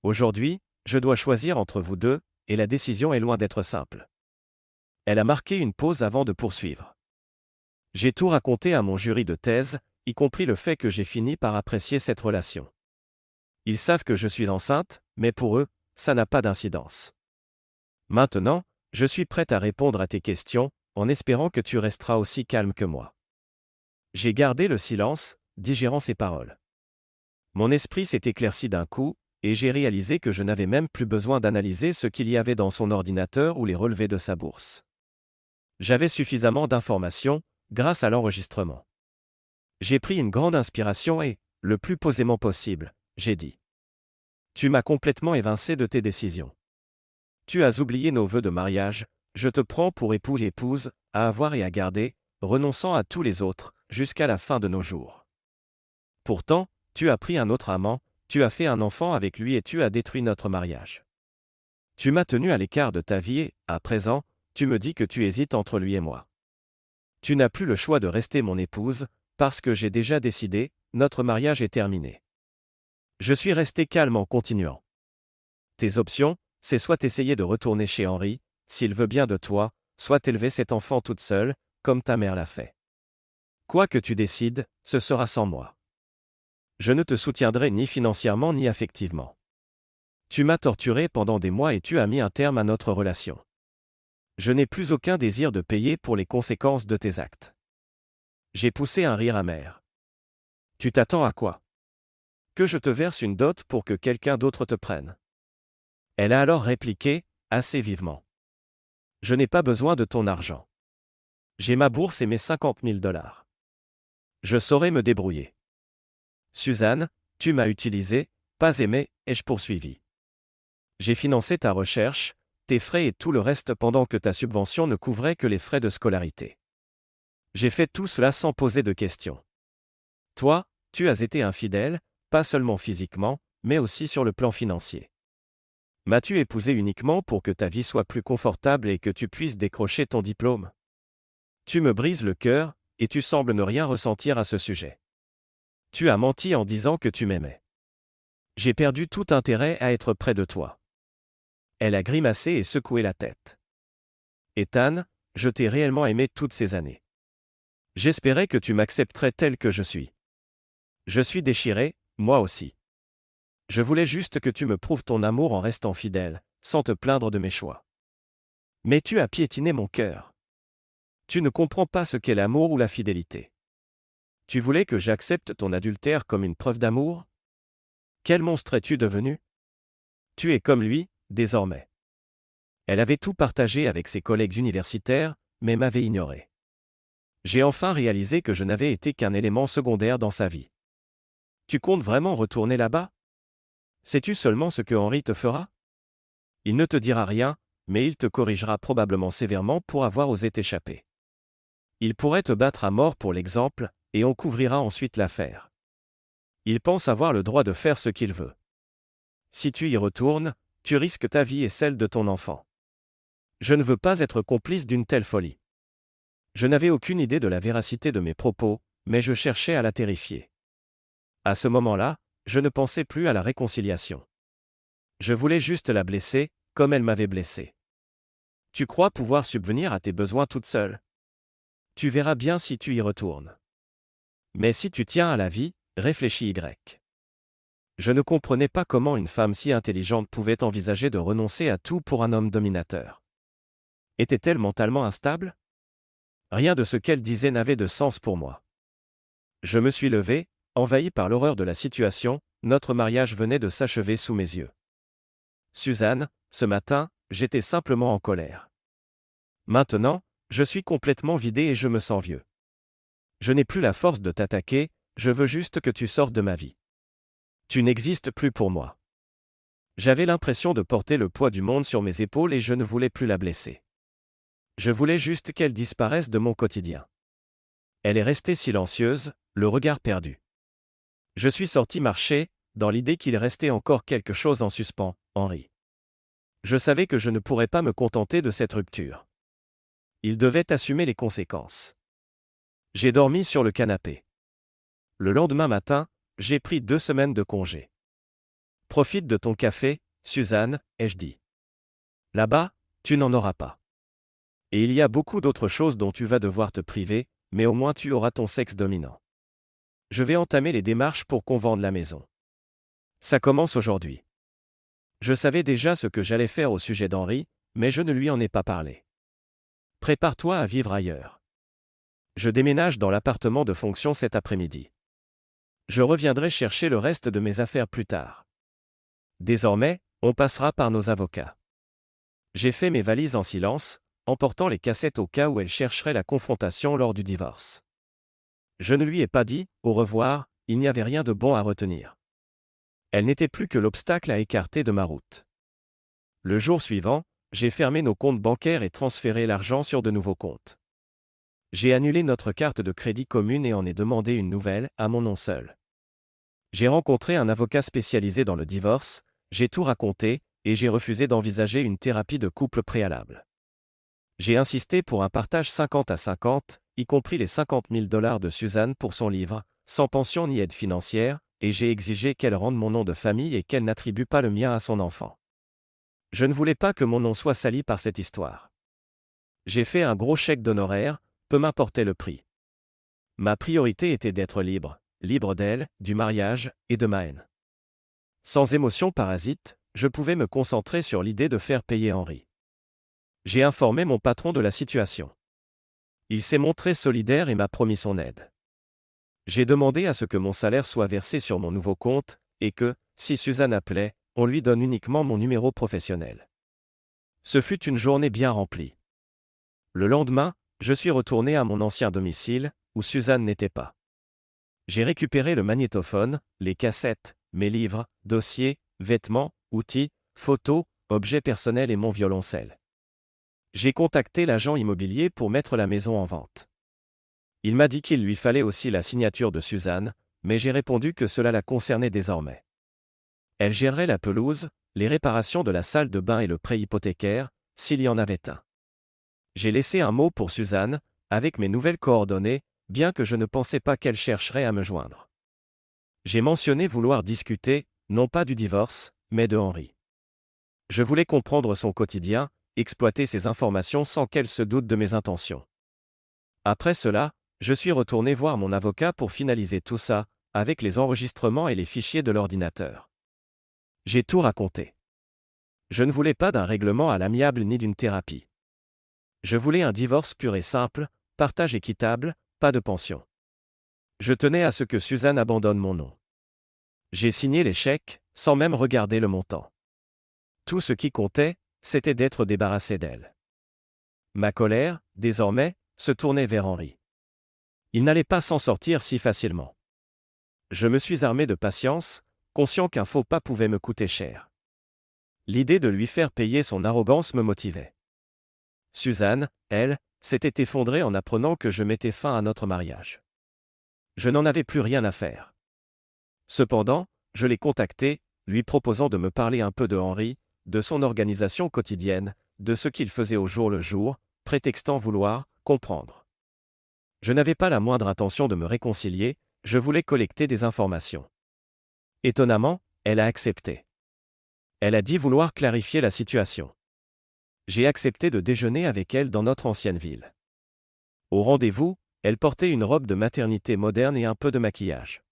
S2: Aujourd'hui, je dois choisir entre vous deux, et la décision est loin d'être simple. Elle a marqué une pause avant de poursuivre. J'ai tout raconté à mon jury de thèse, y compris le fait que j'ai fini par apprécier cette relation. Ils savent que je suis enceinte, mais pour eux, ça n'a pas d'incidence. Maintenant, je suis prête à répondre à tes questions, en espérant que tu resteras aussi calme que moi. J'ai gardé le silence, digérant ces paroles. Mon esprit s'est éclairci d'un coup, et j'ai réalisé que je n'avais même plus besoin d'analyser ce qu'il y avait dans son ordinateur ou les relevés de sa bourse. J'avais suffisamment d'informations, grâce à l'enregistrement. J'ai pris une grande inspiration et, le plus posément possible, j'ai dit. Tu m'as complètement évincé de tes décisions. Tu as oublié nos vœux de mariage, je te prends pour époux et épouse, à avoir et à garder, renonçant à tous les autres, jusqu'à la fin de nos jours. Pourtant, tu as pris un autre amant, tu as fait un enfant avec lui et tu as détruit notre mariage. Tu m'as tenu à l'écart de ta vie et, à présent, tu me dis que tu hésites entre lui et moi. Tu n'as plus le choix de rester mon épouse, parce que j'ai déjà décidé, notre mariage est terminé. Je suis resté calme en continuant. Tes options, c'est soit essayer de retourner chez Henri, s'il veut bien de toi, soit élever cet enfant toute seule, comme ta mère l'a fait. Quoi que tu décides, ce sera sans moi. Je ne te soutiendrai ni financièrement ni affectivement. Tu m'as torturé pendant des mois et tu as mis un terme à notre relation. Je n'ai plus aucun désir de payer pour les conséquences de tes actes. J'ai poussé un rire amer. Tu t'attends à quoi? Que je te verse une dot pour que quelqu'un d'autre te prenne. Elle a alors répliqué, assez vivement. Je n'ai pas besoin de ton argent. J'ai ma bourse et mes 50 000 $. Je saurai me débrouiller. Suzanne, tu m'as utilisé, pas aimé, ai-je poursuivi. J'ai financé ta recherche, tes frais et tout le reste pendant que ta subvention ne couvrait que les frais de scolarité. J'ai fait tout cela sans poser de questions. Toi, tu as été infidèle, pas seulement physiquement, mais aussi sur le plan financier. M'as-tu épousé uniquement pour que ta vie soit plus confortable et que tu puisses décrocher ton diplôme? Tu me brises le cœur, et tu sembles ne rien ressentir à ce sujet. Tu as menti en disant que tu m'aimais. J'ai perdu tout intérêt à être près de toi. Elle a grimacé et secoué la tête. Ethan, je t'ai réellement aimé toutes ces années. J'espérais que tu m'accepterais tel que je suis. Je suis déchiré, moi aussi. Je voulais juste que tu me prouves ton amour en restant fidèle, sans te plaindre de mes choix. Mais tu as piétiné mon cœur. Tu ne comprends pas ce qu'est l'amour ou la fidélité. Tu voulais que j'accepte ton adultère comme une preuve d'amour? Quel monstre es-tu devenu? Tu es comme lui, désormais. Elle avait tout partagé avec ses collègues universitaires, mais m'avait ignoré. J'ai enfin réalisé que je n'avais été qu'un élément secondaire dans sa vie. Tu comptes vraiment retourner là-bas? Sais-tu seulement ce que Henri te fera? Il ne te dira rien, mais il te corrigera probablement sévèrement pour avoir osé t'échapper. Il pourrait te battre à mort pour l'exemple, et on couvrira ensuite l'affaire. Il pense avoir le droit de faire ce qu'il veut. Si tu y retournes, tu risques ta vie et celle de ton enfant. Je ne veux pas être complice d'une telle folie. Je n'avais aucune idée de la véracité de mes propos, mais je cherchais à la terrifier. À ce moment-là, je ne pensais plus à la réconciliation. Je voulais juste la blesser, comme elle m'avait blessé. Tu crois pouvoir subvenir à tes besoins toute seule? Tu verras bien si tu y retournes. Mais si tu tiens à la vie, réfléchis Y. Je ne comprenais pas comment une femme si intelligente pouvait envisager de renoncer à tout pour un homme dominateur. Était-elle mentalement instable? Rien de ce qu'elle disait n'avait de sens pour moi. Je me suis levé, envahi par l'horreur de la situation, notre mariage venait de s'achever sous mes yeux. Suzanne, ce matin, j'étais simplement en colère. Maintenant, je suis complètement vidé et je me sens vieux. Je n'ai plus la force de t'attaquer, je veux juste que tu sortes de ma vie. Tu n'existes plus pour moi. J'avais l'impression de porter le poids du monde sur mes épaules et je ne voulais plus la blesser. Je voulais juste qu'elle disparaisse de mon quotidien. Elle est restée silencieuse, le regard perdu. Je suis sorti marcher, dans l'idée qu'il restait encore quelque chose en suspens, Henri. Je savais que je ne pourrais pas me contenter de cette rupture. Il devait assumer les conséquences. J'ai dormi sur le canapé. Le lendemain matin, j'ai pris 2 semaines de congé. Profite de ton café, Suzanne, ai-je dit. Là-bas, tu n'en auras pas. Et il y a beaucoup d'autres choses dont tu vas devoir te priver, mais au moins tu auras ton sexe dominant. Je vais entamer les démarches pour qu'on vende la maison. Ça commence aujourd'hui. Je savais déjà ce que j'allais faire au sujet d'Henri, mais je ne lui en ai pas parlé. Prépare-toi à vivre ailleurs. Je déménage dans l'appartement de fonction cet après-midi. Je reviendrai chercher le reste de mes affaires plus tard. Désormais, on passera par nos avocats. J'ai fait mes valises en silence, emportant les cassettes au cas où elle chercherait la confrontation lors du divorce. Je ne lui ai pas dit « au revoir », il n'y avait rien de bon à retenir. Elle n'était plus que l'obstacle à écarter de ma route. Le jour suivant, j'ai fermé nos comptes bancaires et transféré l'argent sur de nouveaux comptes. J'ai annulé notre carte de crédit commune et en ai demandé une nouvelle, à mon nom seul. J'ai rencontré un avocat spécialisé dans le divorce, j'ai tout raconté, et j'ai refusé d'envisager une thérapie de couple préalable. J'ai insisté pour un partage 50 à 50, y compris les 50 000 $ de Suzanne pour son livre, sans pension ni aide financière, et j'ai exigé qu'elle rende mon nom de famille et qu'elle n'attribue pas le mien à son enfant. Je ne voulais pas que mon nom soit sali par cette histoire. J'ai fait un gros chèque d'honoraires, peu m'importait le prix. Ma priorité était d'être libre, libre d'elle, du mariage, et de ma haine. Sans émotion parasite, je pouvais me concentrer sur l'idée de faire payer Henri. J'ai informé mon patron de la situation. Il s'est montré solidaire et m'a promis son aide. J'ai demandé à ce que mon salaire soit versé sur mon nouveau compte, et que, si Suzanne appelait, on lui donne uniquement mon numéro professionnel. Ce fut une journée bien remplie. Le lendemain, je suis retourné à mon ancien domicile, où Suzanne n'était pas. J'ai récupéré le magnétophone, les cassettes, mes livres, dossiers, vêtements, outils, photos, objets personnels et mon violoncelle. J'ai contacté l'agent immobilier pour mettre la maison en vente. Il m'a dit qu'il lui fallait aussi la signature de Suzanne, mais j'ai répondu que cela la concernait désormais. Elle gérerait la pelouse, les réparations de la salle de bain et le prêt hypothécaire, s'il y en avait un. J'ai laissé un mot pour Suzanne, avec mes nouvelles coordonnées, bien que je ne pensais pas qu'elle chercherait à me joindre. J'ai mentionné vouloir discuter, non pas du divorce, mais de Henri. Je voulais comprendre son quotidien, exploiter ses informations sans qu'elle se doute de mes intentions. Après cela, je suis retourné voir mon avocat pour finaliser tout ça, avec les enregistrements et les fichiers de l'ordinateur. J'ai tout raconté. Je ne voulais pas d'un règlement à l'amiable ni d'une thérapie. Je voulais un divorce pur et simple, partage équitable, pas de pension. Je tenais à ce que Suzanne abandonne mon nom. J'ai signé les chèques, sans même regarder le montant. Tout ce qui comptait, c'était d'être débarrassé d'elle. Ma colère, désormais, se tournait vers Henri. Il n'allait pas s'en sortir si facilement. Je me suis armé de patience, conscient qu'un faux pas pouvait me coûter cher. L'idée de lui faire payer son arrogance me motivait. Suzanne, elle, s'était effondrée en apprenant que je mettais fin à notre mariage. Je n'en avais plus rien à faire. Cependant, je l'ai contacté, lui proposant de me parler un peu de Henri, de son organisation quotidienne, de ce qu'il faisait au jour le jour, prétextant vouloir comprendre. Je n'avais pas la moindre intention de me réconcilier, je voulais collecter des informations. Étonnamment, elle a accepté. Elle a dit vouloir clarifier la situation. J'ai accepté de déjeuner avec elle dans notre ancienne ville. Au rendez-vous, elle portait une robe de maternité moderne et un peu de maquillage.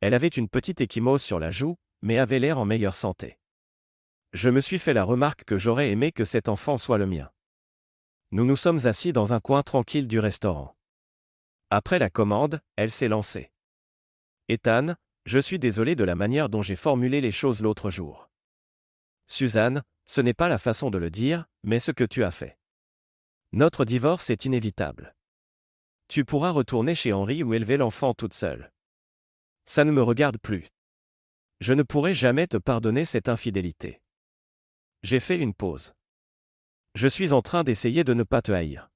S2: Elle avait une petite ecchymose sur la joue, mais avait l'air en meilleure santé. Je me suis fait la remarque que j'aurais aimé que cet enfant soit le mien. Nous nous sommes assis dans un coin tranquille du restaurant. Après la commande, elle s'est lancée. Ethan, je suis désolé de la manière dont j'ai formulé les choses l'autre jour. Suzanne, ce n'est pas la façon de le dire, mais ce que tu as fait. Notre divorce est inévitable. Tu pourras retourner chez Henri ou élever l'enfant toute seule. Ça ne me regarde plus. Je ne pourrai jamais te pardonner cette infidélité. J'ai fait une pause. Je suis en train d'essayer de ne pas te haïr.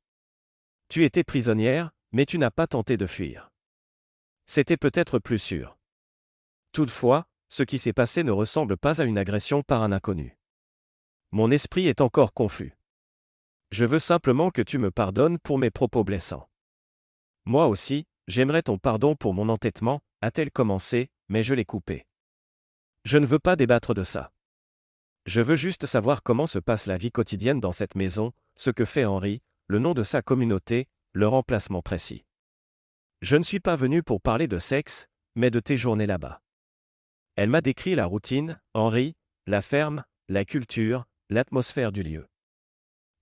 S2: Tu étais prisonnière, mais tu n'as pas tenté de fuir. C'était peut-être plus sûr. Toutefois, ce qui s'est passé ne ressemble pas à une agression par un inconnu. Mon esprit est encore confus. Je veux simplement que tu me pardonnes pour mes propos blessants. Moi aussi, j'aimerais ton pardon pour mon entêtement, a-t-elle commencé, mais je l'ai coupé. Je ne veux pas débattre de ça. Je veux juste savoir comment se passe la vie quotidienne dans cette maison, ce que fait Henri, le nom de sa communauté, leur emplacement précis. Je ne suis pas venu pour parler de sexe, mais de tes journées là-bas. Elle m'a décrit la routine, Henri, la ferme, la culture, l'atmosphère du lieu.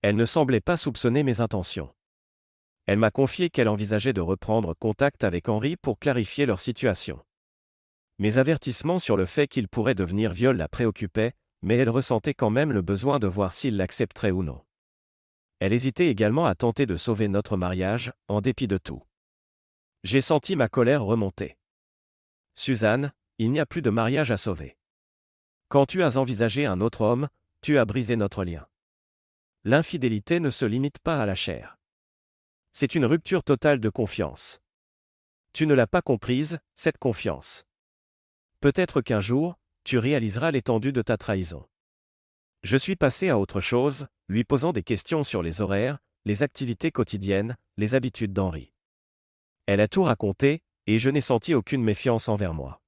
S2: Elle ne semblait pas soupçonner mes intentions. Elle m'a confié qu'elle envisageait de reprendre contact avec Henri pour clarifier leur situation. Mes avertissements sur le fait qu'il pourrait devenir viol la préoccupaient, mais elle ressentait quand même le besoin de voir s'il l'accepterait ou non. Elle hésitait également à tenter de sauver notre mariage, en dépit de tout. J'ai senti ma colère remonter. Suzanne, il n'y a plus de mariage à sauver. Quand tu as envisagé un autre homme, tu as brisé notre lien. L'infidélité ne se limite pas à la chair. C'est une rupture totale de confiance. Tu ne l'as pas comprise, cette confiance. Peut-être qu'un jour, tu réaliseras l'étendue de ta trahison. Je suis passé à autre chose, lui posant des questions sur les horaires, les activités quotidiennes, les habitudes d'Henri. Elle a tout raconté, et je n'ai senti aucune méfiance envers moi.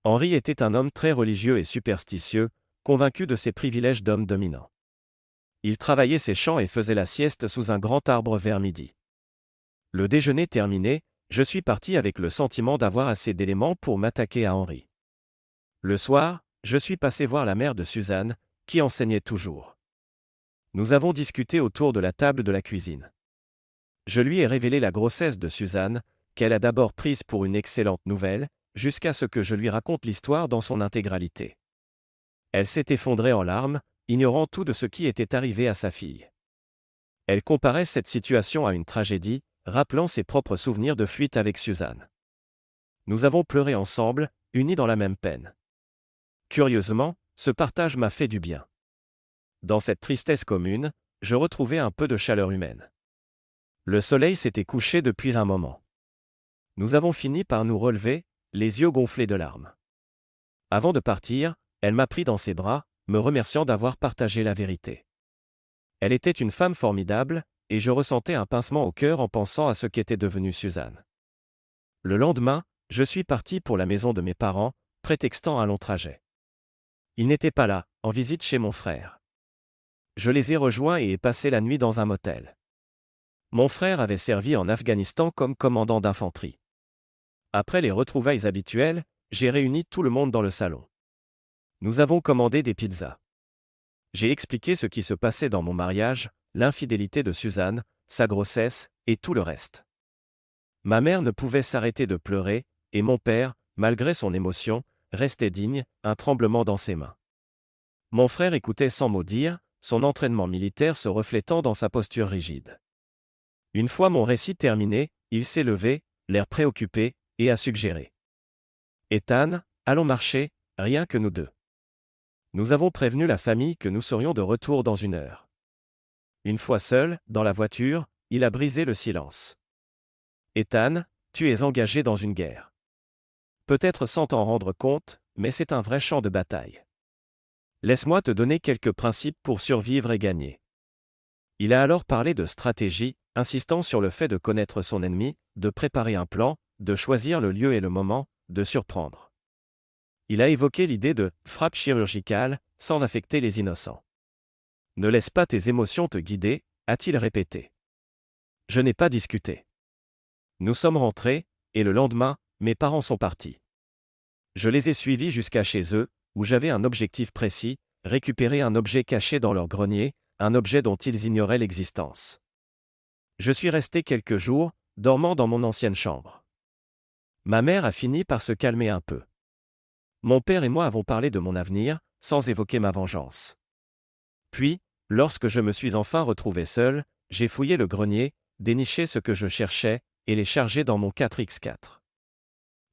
S2: Henri était un homme très religieux et superstitieux, convaincu de ses privilèges d'homme dominant. Il travaillait ses champs et faisait la sieste sous un grand arbre vers midi. Le déjeuner terminé, je suis parti avec le sentiment d'avoir assez d'éléments pour m'attaquer à Henri. Le soir, je suis passé voir la mère de Suzanne, qui enseignait toujours. Nous avons discuté autour de la table de la cuisine. Je lui ai révélé la grossesse de Suzanne, qu'elle a d'abord prise pour une excellente nouvelle, jusqu'à ce que je lui raconte l'histoire dans son intégralité. Elle s'est effondrée en larmes, ignorant tout de ce qui était arrivé à sa fille. Elle comparait cette situation à une tragédie, rappelant ses propres souvenirs de fuite avec Suzanne. Nous avons pleuré ensemble, unis dans la même peine. Curieusement, ce partage m'a fait du bien. Dans cette tristesse commune, je retrouvais un peu de chaleur humaine. Le soleil s'était couché depuis un moment. Nous avons fini par nous relever, les yeux gonflés de larmes. Avant de partir, elle m'a pris dans ses bras, me remerciant d'avoir partagé la vérité. Elle était une femme formidable, et je ressentais un pincement au cœur en pensant à ce qu'était devenue Suzanne. Le lendemain, je suis parti pour la maison de mes parents, prétextant un long trajet. Ils n'étaient pas là, en visite chez mon frère. Je les ai rejoints et ai passé la nuit dans un motel. Mon frère avait servi en Afghanistan comme commandant d'infanterie. Après les retrouvailles habituelles, j'ai réuni tout le monde dans le salon. Nous avons commandé des pizzas. J'ai expliqué ce qui se passait dans mon mariage, l'infidélité de Suzanne, sa grossesse, et tout le reste. Ma mère ne pouvait s'arrêter de pleurer, et mon père, malgré son émotion, restait digne, un tremblement dans ses mains. Mon frère écoutait sans mot dire, son entraînement militaire se reflétant dans sa posture rigide. Une fois mon récit terminé, il s'est levé, l'air préoccupé, et a suggéré. Ethan, allons marcher, rien que nous deux. Nous avons prévenu la famille que nous serions de retour dans 1 heure. Une fois seul, dans la voiture, il a brisé le silence. Ethan, tu es engagé dans une guerre. Peut-être sans t'en rendre compte, mais c'est un vrai champ de bataille. Laisse-moi te donner quelques principes pour survivre et gagner. Il a alors parlé de stratégie, insistant sur le fait de connaître son ennemi, de préparer un plan, de choisir le lieu et le moment, de surprendre. Il a évoqué l'idée de « frappe chirurgicale » sans affecter les innocents. Ne laisse pas tes émotions te guider, a-t-il répété. Je n'ai pas discuté. Nous sommes rentrés, et le lendemain, mes parents sont partis. Je les ai suivis jusqu'à chez eux, où j'avais un objectif précis, récupérer un objet caché dans leur grenier, un objet dont ils ignoraient l'existence. Je suis resté quelques jours, dormant dans mon ancienne chambre. Ma mère a fini par se calmer un peu. Mon père et moi avons parlé de mon avenir, sans évoquer ma vengeance. Puis, lorsque je me suis enfin retrouvé seul, j'ai fouillé le grenier, déniché ce que je cherchais, et les chargé dans mon 4x4.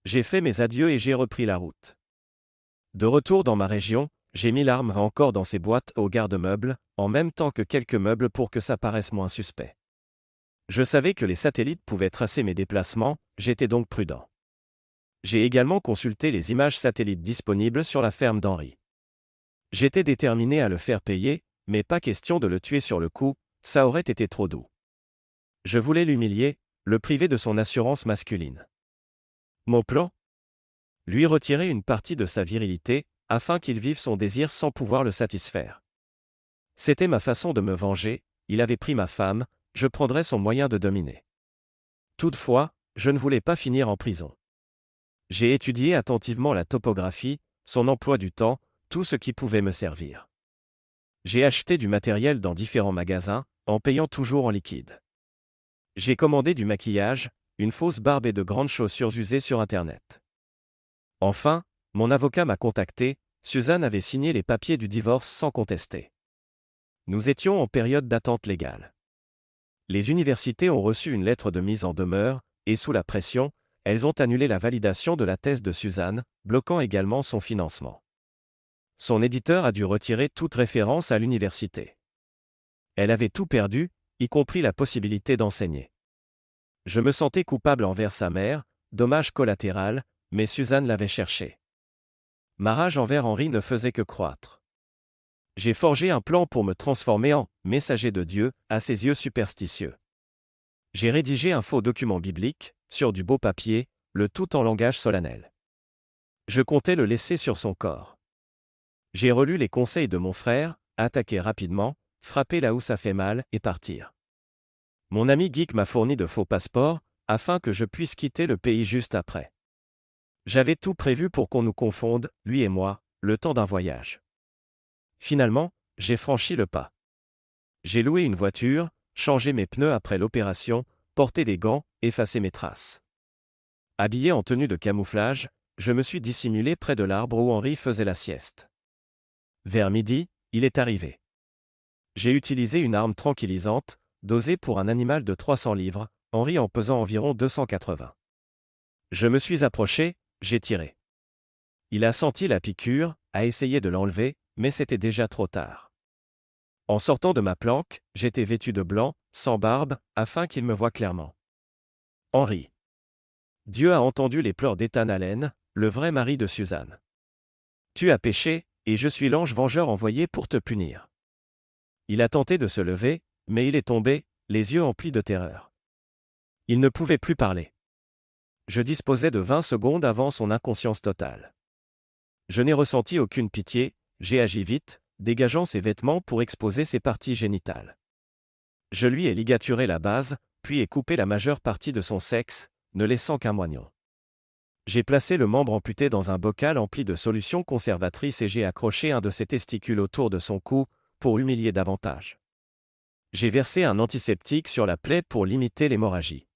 S2: J'ai fait mes adieux et j'ai repris la route. De retour dans ma région, j'ai mis l'arme encore dans ses boîtes au garde-meubles, en même temps que quelques meubles pour que ça paraisse moins suspect. Je savais que les satellites pouvaient tracer mes déplacements, j'étais donc prudent. J'ai également consulté les images satellites disponibles sur la ferme d'Henri. J'étais déterminé à le faire payer, mais pas question de le tuer sur le coup, ça aurait été trop doux. Je voulais l'humilier, le priver de son assurance masculine. Mon plan ? Lui retirer une partie de sa virilité, afin qu'il vive son désir sans pouvoir le satisfaire. C'était ma façon de me venger, il avait pris ma femme, je prendrais son moyen de dominer. Toutefois, je ne voulais pas finir en prison. J'ai étudié attentivement la topographie, son emploi du temps, tout ce qui pouvait me servir. J'ai acheté du matériel dans différents magasins, en payant toujours en liquide. J'ai commandé du maquillage, une fausse barbe et de grandes chaussures usées sur Internet. Enfin, mon avocat m'a contacté, Suzanne avait signé les papiers du divorce sans contester. Nous étions en période d'attente légale. Les universités ont reçu une lettre de mise en demeure, et sous la pression, elles ont annulé la validation de la thèse de Suzanne, bloquant également son financement. Son éditeur a dû retirer toute référence à l'université. Elle avait tout perdu, y compris la possibilité d'enseigner. Je me sentais coupable envers sa mère, dommage collatéral, mais Suzanne l'avait cherché. Ma rage envers Henri ne faisait que croître. J'ai forgé un plan pour me transformer en « messager de Dieu » à ses yeux superstitieux. J'ai rédigé un faux document biblique, sur du beau papier, le tout en langage solennel. Je comptais le laisser sur son corps. J'ai relu les conseils de mon frère, attaquer rapidement, frapper là où ça fait mal et partir. Mon ami Geek m'a fourni de faux passeports, afin que je puisse quitter le pays juste après. J'avais tout prévu pour qu'on nous confonde, lui et moi, le temps d'un voyage. Finalement, j'ai franchi le pas. J'ai loué une voiture, changé mes pneus après l'opération, porté des gants, effacé mes traces. Habillé en tenue de camouflage, je me suis dissimulé près de l'arbre où Henri faisait la sieste. Vers midi, il est arrivé. J'ai utilisé une arme tranquillisante, dosée pour un animal de 300 livres, Henri en pesant environ 280. Je me suis approché, j'ai tiré. Il a senti la piqûre, a essayé de l'enlever, mais c'était déjà trop tard. En sortant de ma planque, j'étais vêtu de blanc, sans barbe, afin qu'il me voie clairement. Henri. Dieu a entendu les pleurs d'Ethan Allen, le vrai mari de Suzanne. Tu as péché, et je suis l'ange vengeur envoyé pour te punir. Il a tenté de se lever, mais il est tombé, les yeux emplis de terreur. Il ne pouvait plus parler. Je disposais de 20 secondes avant son inconscience totale. Je n'ai ressenti aucune pitié, j'ai agi vite, dégageant ses vêtements pour exposer ses parties génitales. Je lui ai ligaturé la base, puis ai coupé la majeure partie de son sexe, ne laissant qu'un moignon. J'ai placé le membre amputé dans un bocal empli de solution conservatrice et j'ai accroché un de ses testicules autour de son cou, pour humilier davantage. J'ai versé un antiseptique sur la plaie pour limiter l'hémorragie.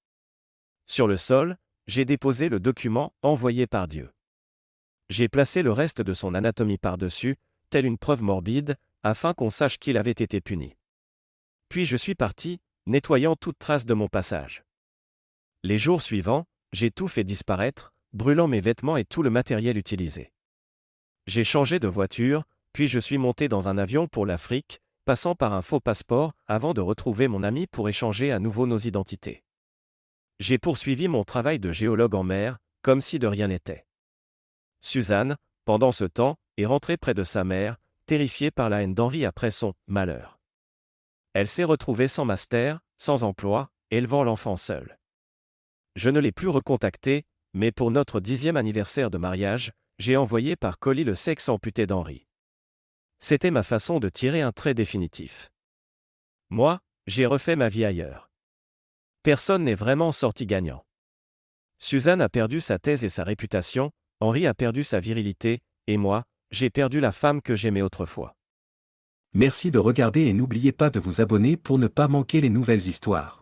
S2: Sur le sol, j'ai déposé le document envoyé par Dieu. J'ai placé le reste de son anatomie par-dessus, telle une preuve morbide, afin qu'on sache qu'il avait été puni. Puis je suis parti, nettoyant toute trace de mon passage. Les jours suivants, j'ai tout fait disparaître, brûlant mes vêtements et tout le matériel utilisé. J'ai changé de voiture, puis je suis monté dans un avion pour l'Afrique, passant par un faux passeport, avant de retrouver mon ami pour échanger à nouveau nos identités. J'ai poursuivi mon travail de géologue en mer, comme si de rien n'était. Suzanne, pendant ce temps, est rentrée près de sa mère, terrifiée par la haine d'Henri après son « malheur ». Elle s'est retrouvée sans master, sans emploi, élevant l'enfant seule. Je ne l'ai plus recontactée, mais pour notre 10e anniversaire de mariage, j'ai envoyé par colis le sexe amputé d'Henri. C'était ma façon de tirer un trait définitif. Moi, j'ai refait ma vie ailleurs. Personne n'est vraiment sorti gagnant. Suzanne a perdu sa thèse et sa réputation, Henri a perdu sa virilité, et moi, j'ai perdu la femme que j'aimais autrefois.
S3: Merci de regarder et n'oubliez pas de vous abonner pour ne pas manquer les nouvelles histoires.